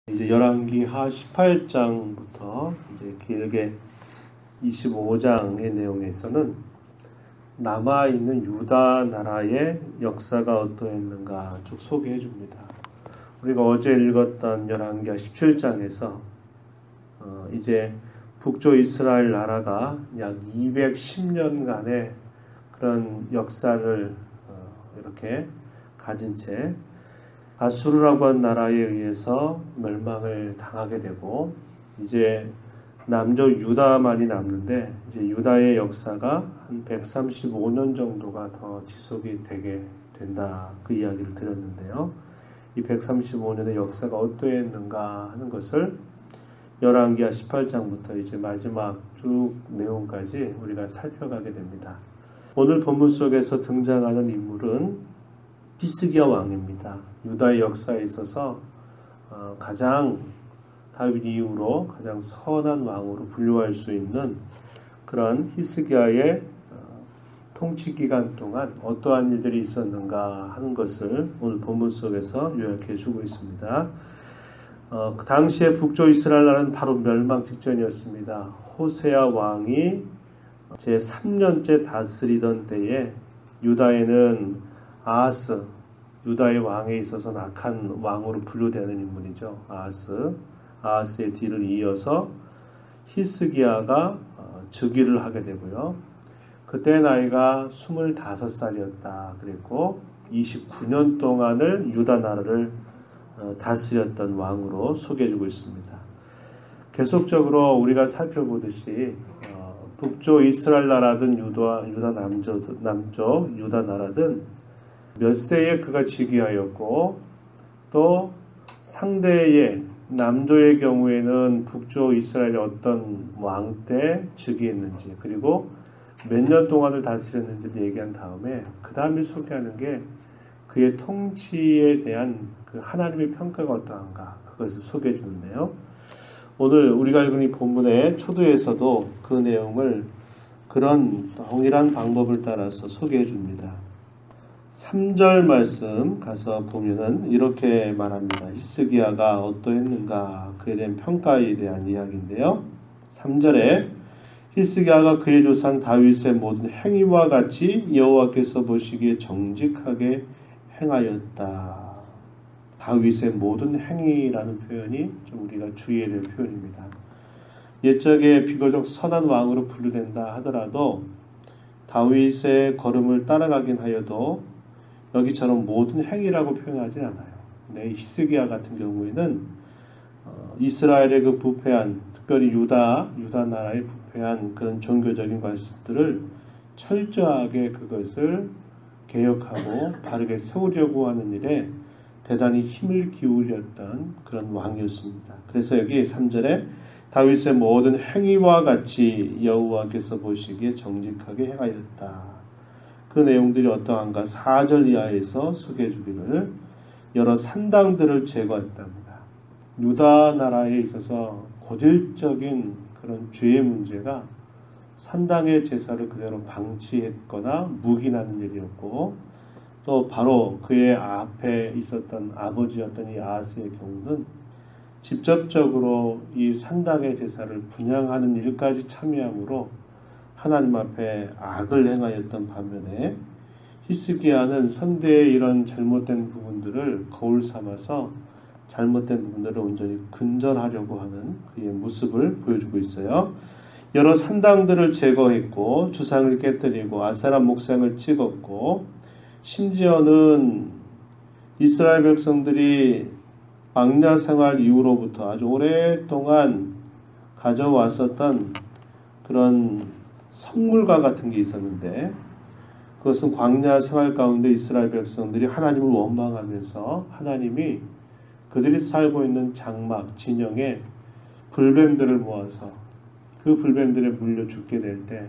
이제 열왕기하 18장부터 이제 길게 25장의 내용에서는 남아있는 유다 나라의 역사가 어떠했는가 쭉 소개해 줍니다. 우리가 어제 읽었던 열왕기하 17장에서 이제 북조 이스라엘 나라가 약 210년간의 그런 역사를 이렇게 가진 채 아수르라고 한 나라에 의해서 멸망을 당하게 되고 이제 남쪽 유다만이 남는데 이제 유다의 역사가 한 135년 정도가 더 지속이 되게 된다, 그 이야기를 드렸는데요. 이 135년의 역사가 어떠했는가 하는 것을 열왕기하 18장부터 이제 마지막 쭉 내용까지 우리가 살펴가게 됩니다. 오늘 본문 속에서 등장하는 인물은 히스기야 왕입니다. 유다의 역사에 있어서 가장 다윗 이후로 가장 선한 왕으로 분류할 수 있는 그런 히스기야의 통치 기간 동안 어떠한 일들이 있었는가 하는 것을 오늘 본문 속에서 요약해 주고 있습니다. 그 당시에 북조 이스라엘 나라는 바로 멸망 직전이었습니다. 호세아 왕이 제3년째 다스리던 때에 유다에는 아하스, 유다의 왕에 있어서 악한 왕으로 분류되는 인물이죠. 아하스의 뒤를 이어서 히스기야가 즉위를 하게 되고요. 그때 나이가 25살이었다 그랬고 29년 동안을 유다 나라를 다스렸던 왕으로 소개해주고 있습니다. 계속적으로 우리가 살펴보듯이 북조 이스라엘 나라든 유다 남쪽 유다 나라든 몇 세에 그가 즉위하였고 또 상대의 남조의 경우에는 북조 이스라엘이 어떤 왕 때 즉위했는지 그리고 몇 년 동안을 다스렸는지를 얘기한 다음에 그 다음에 소개하는 게 그의 통치에 대한 그 하나님의 평가가 어떠한가 그것을 소개해 주는데요. 오늘 우리가 읽은 이 본문의 초도에서도 그 내용을 그런 동일한 방법을 따라서 소개해 줍니다. 3절 말씀 가서 보면은 이렇게 말합니다. 히스기야가 어떠했는가 그에 대한 평가에 대한 이야기인데요. 3절에 히스기야가 그의 조상 다윗의 모든 행위와 같이 여호와께서 보시기에 정직하게 행하였다. 다윗의 모든 행위라는 표현이 좀 우리가 주의해야 될 표현입니다. 옛적에 비교적 선한 왕으로 분류된다 하더라도 다윗의 걸음을 따라가긴 하여도 여기처럼 모든 행위라고 표현하지 않아요. 근데 히스기야 같은 경우에는 이스라엘의 그 부패한, 특별히 유다 나라의 부패한 그런 종교적인 관습들을 철저하게 그것을 개혁하고 바르게 세우려고 하는 일에 대단히 힘을 기울였던 그런 왕이었습니다. 그래서 여기 3절에 다윗의 모든 행위와 같이 여호와께서 보시기에 정직하게 행하였다. 그 내용들이 어떠한가 4절 이하에서 소개해 주기를 여러 산당들을 제거했답니다. 유다 나라에 있어서 고질적인 그런 죄의 문제가 산당의 제사를 그대로 방치했거나 묵인하는 일이었고 또 바로 그의 앞에 있었던 아버지였던 이 아하스의 경우는 직접적으로 이 산당의 제사를 분향하는 일까지 참여함으로 하나님 앞에 악을 행하였던 반면에 히스기야는 선대의 이런 잘못된 부분들을 거울 삼아서 잘못된 부분들을 온전히 근절하려고 하는 그의 모습을 보여주고 있어요. 여러 산당들을 제거했고 주상을 깨뜨리고 아세라 목상을 찍었고 심지어는 이스라엘 백성들이 광야 생활 이후로부터 아주 오랫동안 가져왔었던 그런 성물과 같은 게 있었는데 그것은 광야 생활 가운데 이스라엘 백성들이 하나님을 원망하면서 하나님이 그들이 살고 있는 장막, 진영에 불뱀들을 모아서 그 불뱀들에 물려 죽게 될 때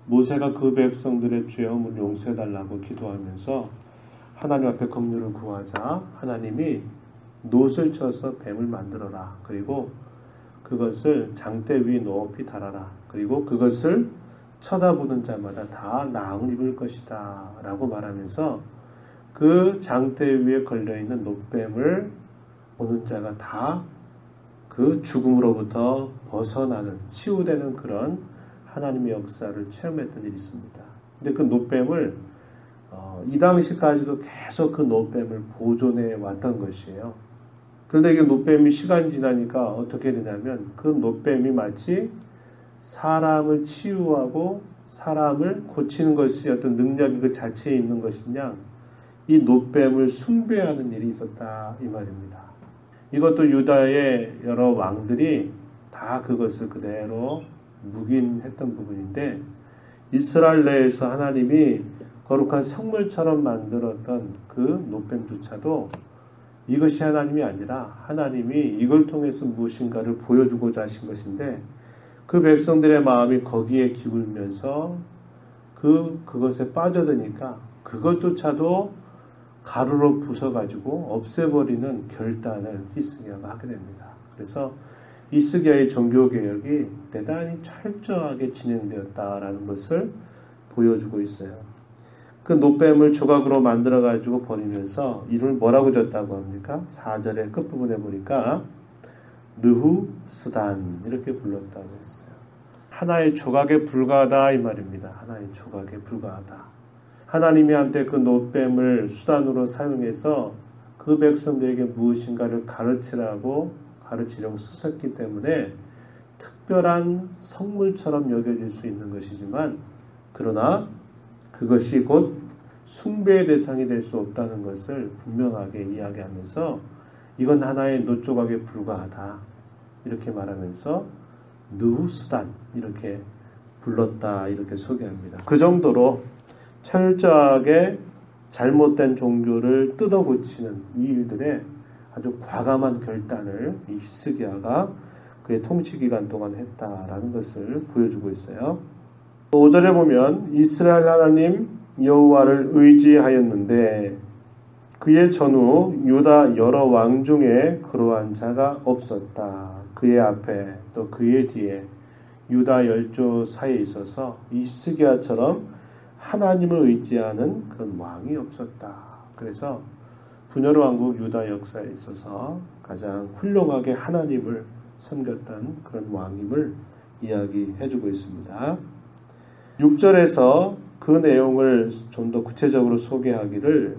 모세가 그 백성들의 죄업을 용서해달라고 기도하면서 하나님 앞에 긍휼을 구하자 하나님이 놋을 쳐서 뱀을 만들어라. 그리고 그것을 장대 위에 높이 달아라. 그리고 그것을 쳐다보는 자마다 다 나음을 입을 것이다 라고 말하면서 그 장대 위에 걸려있는 놋뱀을 보는 자가 다 그 죽음으로부터 벗어나는, 치유되는 그런 하나님의 역사를 체험했던 일이 있습니다. 근데 그 노뱀을 이 당시까지도 계속 그 노뱀을 보존해 왔던 것이에요. 그런데 이게 노뱀이 시간이 지나니까 어떻게 되냐면 그 노뱀이 마치 사람을 치유하고 사람을 고치는 것이 어떤 능력이 그 자체에 있는 것이냐, 이 노뱀을 숭배하는 일이 있었다 이 말입니다. 이것도 유다의 여러 왕들이 다 그것을 그대로 묵인했던 부분인데, 이스라엘 내에서 하나님이 거룩한 성물처럼 만들었던 그 노뱀조차도 이것이 하나님이 아니라 하나님이 이걸 통해서 무엇인가를 보여주고자 하신 것인데, 그 백성들의 마음이 거기에 기울면서 그것에 빠져드니까 그것조차도 가루로 부숴가지고 없애버리는 결단을 히스기야가 하게 됩니다. 그래서 히스기야의 종교개혁이 대단히 철저하게 진행되었다라는 것을 보여주고 있어요. 그 노뱀을 조각으로 만들어가지고 버리면서 이름을 뭐라고 줬다고 합니까? 4절의 끝부분에 보니까 느후스단 이렇게 불렀다고 했어요. 하나의 조각에 불과하다 이 말입니다. 하나의 조각에 불과하다. 하나님이 한때 그 노뱀을 수단으로 사용해서 그 백성들에게 무엇인가를 가르치려고 쓰셨기 때문에 특별한 성물처럼 여겨질 수 있는 것이지만, 그러나 그것이 곧 숭배의 대상이 될 수 없다는 것을 분명하게 이야기하면서 이건 하나의 노조각에 불과하다 이렇게 말하면서 느후스단 이렇게 불렀다 이렇게 소개합니다. 그 정도로 철저하게 잘못된 종교를 뜯어고치는 이 일들에 아주 과감한 결단을 이 히스기야가 그의 통치 기간 동안 했다라는 것을 보여주고 있어요. 5절에 보면 이스라엘 하나님 여호와를 의지하였는데 그의 전후 유다 여러 왕 중에 그러한 자가 없었다. 그의 앞에 또 그의 뒤에 유다 열조 사이에 있어서 히스기야처럼 하나님을 의지하는 그런 왕이 없었다. 그래서 분열 왕국 유다 역사에 있어서 가장 훌륭하게 하나님을 섬겼던 그런 왕임을 이야기해주고 있습니다. 6절에서 그 내용을 좀 더 구체적으로 소개하기를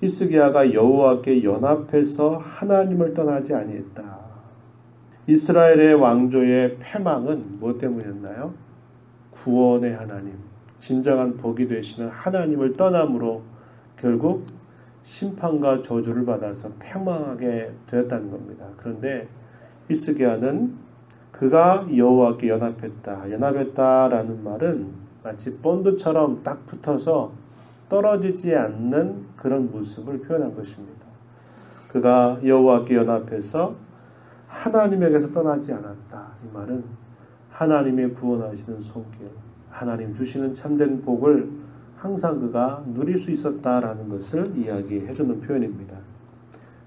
히스기야가 여호와께 연합해서 하나님을 떠나지 아니했다. 이스라엘의 왕조의 패망은 무엇 때문이었나요? 구원의 하나님, 진정한 복이 되시는 하나님을 떠남으로 결국 심판과 저주를 받아서 패망하게 되었다는 겁니다. 그런데 히스기야는 그가 여호와께 연합했다라는 말은 마치 본드처럼 딱 붙어서 떨어지지 않는 그런 모습을 표현한 것입니다. 그가 여호와께 연합해서 하나님에게서 떠나지 않았다. 이 말은 하나님의 구원하시는 손길, 하나님 주시는 참된 복을 항상 그가 누릴 수 있었다라는 것을 이야기해 주는 표현입니다.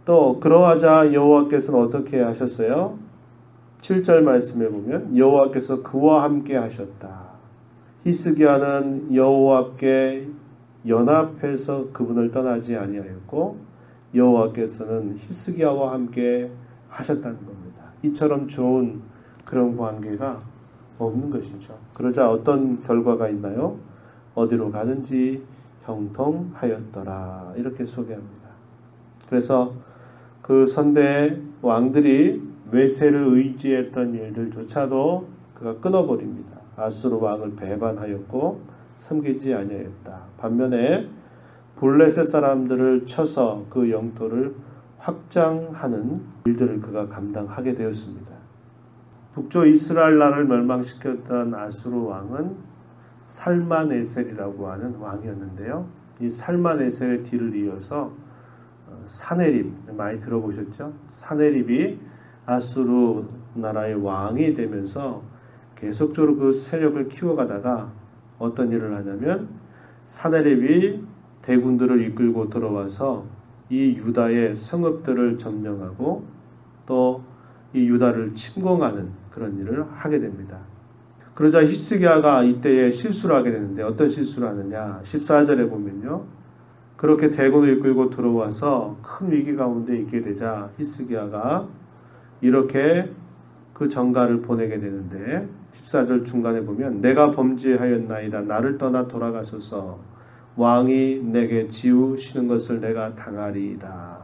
또 그러하자 여호와께서는 어떻게 하셨어요? 7절 말씀에 보면 여호와께서 그와 함께 하셨다. 히스기야는 여호와께 연합해서 그분을 떠나지 아니하였고 여호와께서는 히스기야와 함께 하셨다는 겁니다. 이처럼 좋은 그런 관계가 없는 것이죠. 그러자 어떤 결과가 있나요? 어디로 가든지 형통하였더라 이렇게 소개합니다. 그래서 그 선대의 왕들이 외세를 의지했던 일들조차도 그가 끊어버립니다. 아수르 왕을 배반하였고 섬기지 아니하였다. 반면에 블레셋 사람들을 쳐서 그 영토를 확장하는 일들을 그가 감당하게 되었습니다. 북쪽 이스라엘 나라를 멸망시켰던 아수르 왕은 살만에셀이라고 하는 왕이었는데요. 이 살만에셀의 뒤를 이어서 사네립 많이 들어보셨죠? 사네립이 아수르 나라의 왕이 되면서 계속적으로 그 세력을 키워가다가 어떤 일을 하냐면 사네립이 대군들을 이끌고 들어와서 이 유다의 성읍들을 점령하고 또 이 유다를 침공하는 그런 일을 하게 됩니다. 그러자 히스기야가 이때에 실수를 하게 되는데 어떤 실수를 하느냐? 14절에 보면요. 그렇게 대군을 이끌고 들어와서 큰 위기 가운데 있게 되자 히스기야가 이렇게 그 전가를 보내게 되는데 14절 중간에 보면 내가 범죄하였나이다. 나를 떠나 돌아가소서. 왕이 내게 지우시는 것을 내가 당하리이다.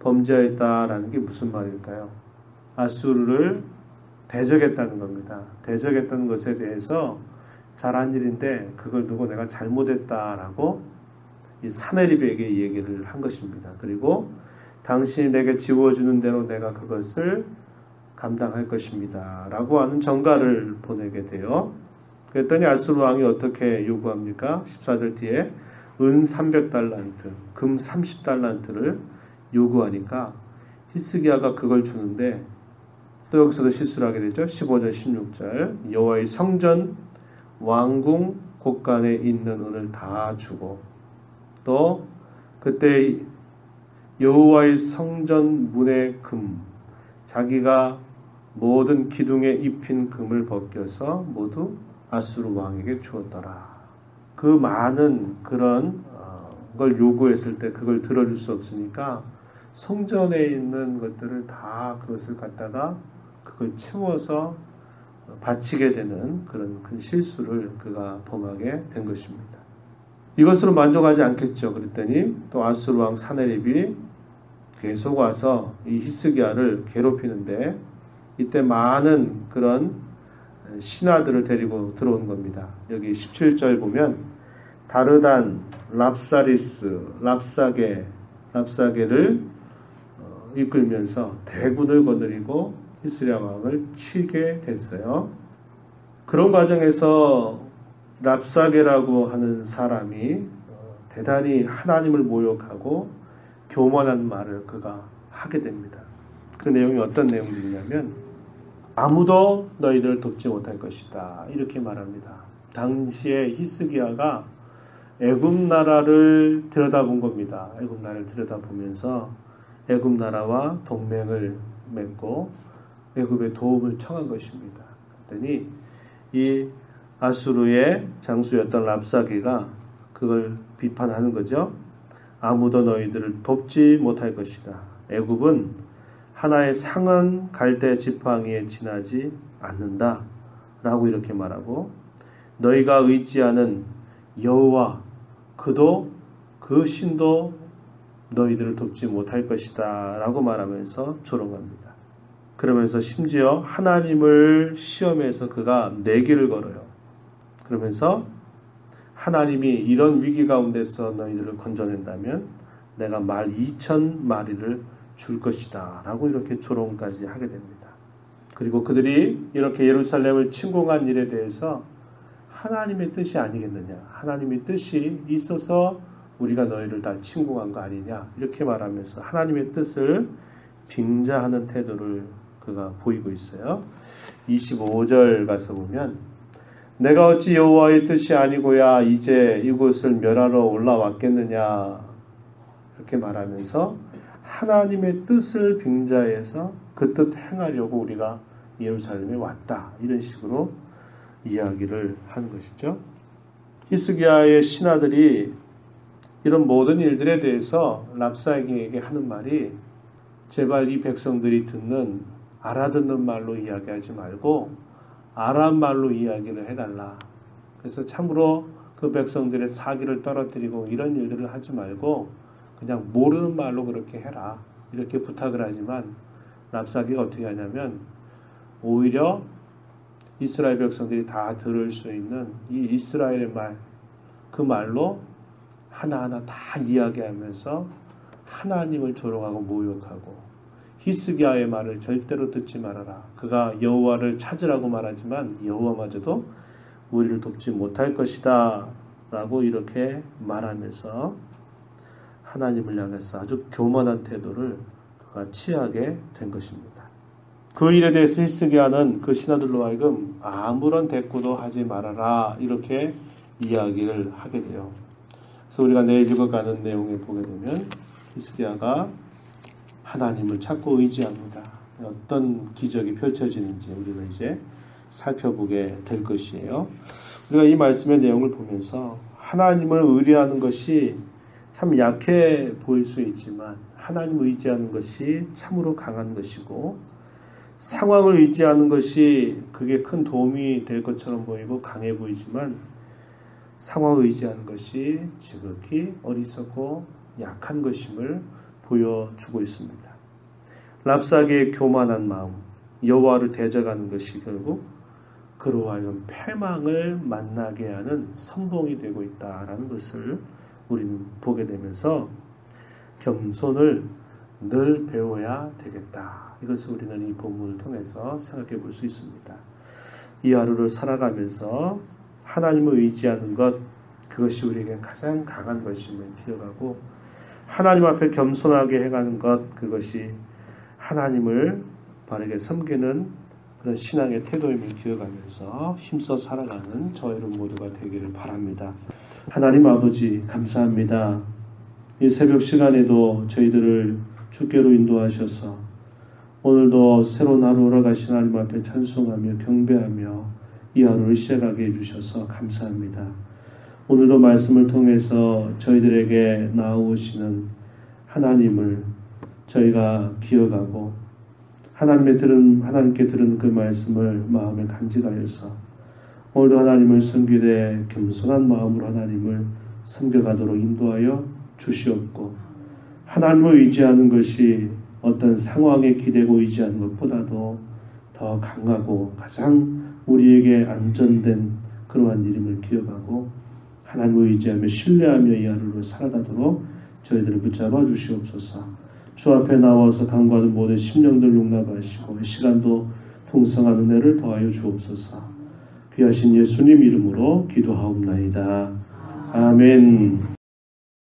범죄했다라는 게 무슨 말일까요? 아수르를 대적했다는 겁니다. 대적했다는 것에 대해서 잘한 일인데 그걸 두고 내가 잘못했다라고 이 사네립에게 얘기를 한 것입니다. 그리고 당신이 내게 지워주는 대로 내가 그것을 감당할 것입니다. 라고 하는 전가를 보내게 돼요. 그랬더니 아수르 왕이 어떻게 요구합니까? 14절 뒤에 은 300달란트, 금 30달란트를 요구하니까 히스기야가 그걸 주는데 또 여기서도 실수를 하게 되죠. 15절 16절 여호와의 성전 왕궁 곳간에 있는 은을 다 주고 또 그때 여호와의 성전 문의 금 자기가 모든 기둥에 입힌 금을 벗겨서 모두 아수르 왕에게 주었더라. 그 많은 그런 걸 요구했을 때 그걸 들어줄 수 없으니까 성전에 있는 것들을 다 그것을 갖다가 그걸 채워서 바치게 되는 그런 큰 실수를 그가 범하게 된 것입니다. 이것으로 만족하지 않겠죠. 그랬더니 또 아수르 왕 사네립이 계속 와서 이 히스기야를 괴롭히는데 이때 많은 그런 신하들을 데리고 들어온 겁니다. 여기 17절 보면 다르단, 랍사리스, 랍사게를 이끌면서 대군을 거느리고 히스기야 왕을 치게 됐어요. 그런 과정에서 랍사게라고 하는 사람이 대단히 하나님을 모욕하고 교만한 말을 그가 하게 됩니다. 그 내용이 어떤 내용들이냐면 아무도 너희들을 돕지 못할 것이다. 이렇게 말합니다. 당시에 히스기야가 애굽 나라를 들여다본 겁니다. 애굽 나라를 들여다보면서 애굽 나라와 동맹을 맺고 애굽의 도움을 청한 것입니다. 그랬더니 이 아수르의 장수였던 랍사게가 그걸 비판하는 거죠. 아무도 너희들을 돕지 못할 것이다. 애굽은 하나의 상은 갈대 지팡이에 지나지 않는다. 라고 이렇게 말하고 너희가 의지하는 여호와 그도 그 신도 너희들을 돕지 못할 것이다. 라고 말하면서 조롱합니다. 그러면서 심지어 하나님을 시험해서 그가 내기를 걸어요. 그러면서 하나님이 이런 위기 가운데서 너희들을 건져낸다면 내가 말 2,000마리를 줄 것이다. 라고 이렇게 조롱까지 하게 됩니다. 그리고 그들이 이렇게 예루살렘을 침공한 일에 대해서 하나님의 뜻이 아니겠느냐. 하나님의 뜻이 있어서 우리가 너희를 다 침공한 거 아니냐. 이렇게 말하면서 하나님의 뜻을 빙자하는 태도를 그가 보이고 있어요. 25절 가서 보면 내가 어찌 여호와의 뜻이 아니고야 이제 이곳을 멸하러 올라왔겠느냐. 이렇게 말하면서 하나님의 뜻을 빙자해서 그 뜻 행하려고 우리가 예루살렘에 왔다. 이런 식으로 이야기를 하는 것이죠. 히스기야의 신하들이 이런 모든 일들에 대해서 랍사게에게 하는 말이 제발 이 백성들이 알아듣는 말로 이야기하지 말고 아람 말로 이야기를 해달라. 그래서 참으로 그 백성들의 사기를 떨어뜨리고 이런 일들을 하지 말고 그냥 모르는 말로 그렇게 해라. 이렇게 부탁을 하지만 랍사게가 어떻게 하냐면 오히려 이스라엘 백성들이 다 들을 수 있는 이 이스라엘의 말, 그 말로 하나하나 다 이야기하면서 하나님을 조롱하고 모욕하고 히스기야의 말을 절대로 듣지 말아라. 그가 여호와를 찾으라고 말하지만 여호와마저도 우리를 돕지 못할 것이다. 라고 이렇게 말하면서 하나님을 향해서 아주 교만한 태도를 그가 취하게 된 것입니다. 그 일에 대해서 히스기야는 그 신하들로 하여금 아무런 대꾸도 하지 말아라. 이렇게 이야기를 하게 돼요. 그래서 우리가 내일 읽어가는 내용에 보게 되면 히스기야가 하나님을 찾고 의지합니다. 어떤 기적이 펼쳐지는지 우리가 이제 살펴보게 될 것이에요. 우리가 이 말씀의 내용을 보면서 하나님을 의뢰하는 것이 참 약해 보일 수 있지만 하나님을 의지하는 것이 참으로 강한 것이고 상황을 의지하는 것이 그게 큰 도움이 될 것처럼 보이고 강해 보이지만 상황을 의지하는 것이 지극히 어리석고 약한 것임을 보여주고 있습니다. 랍사게의 교만한 마음, 여호와를 대적하는 것이 결국 그로 하여금 패망을 만나게 하는 선봉이 되고 있다라는 것을 우리는 보게 되면서 겸손을 늘 배워야 되겠다. 이것을 우리는 이 본문을 통해서 생각해 볼 수 있습니다. 이 하루를 살아가면서 하나님을 의지하는 것, 그것이 우리에게 가장 강한 것임을 기억하고 하나님 앞에 겸손하게 해가는 것, 그것이 하나님을 바르게 섬기는 그런 신앙의 태도임을 기억하면서 힘써 살아가는 저 여러분 모두가 되기를 바랍니다. 하나님 아버지 감사합니다. 이 새벽 시간에도 저희들을 주께로 인도하셔서 오늘도 새로운 하루 오라가신 하나님 앞에 찬송하며 경배하며 이 하루를 시작하게 해주셔서 감사합니다. 오늘도 말씀을 통해서 저희들에게 나오시는 하나님을 저희가 기억하고 하나님께 들은 그 말씀을 마음에 간직하여서 오늘도 하나님을 섬기되 겸손한 마음으로 하나님을 섬겨가도록 인도하여 주시옵고 하나님을 의지하는 것이 어떤 상황에 기대고 의지하는 것보다도 더 강하고 가장 우리에게 안전된 그러한 일임을 기억하고 하나님을 의지하며 신뢰하며 이 하루를 살아가도록 저희들을 붙잡아 주시옵소서. 주 앞에 나와서 간구하는 모든 심령들 용납하시고 이 시간도 풍성한 은혜를 더하여 주옵소서. 귀하신 예수님 이름으로 기도하옵나이다. 아멘.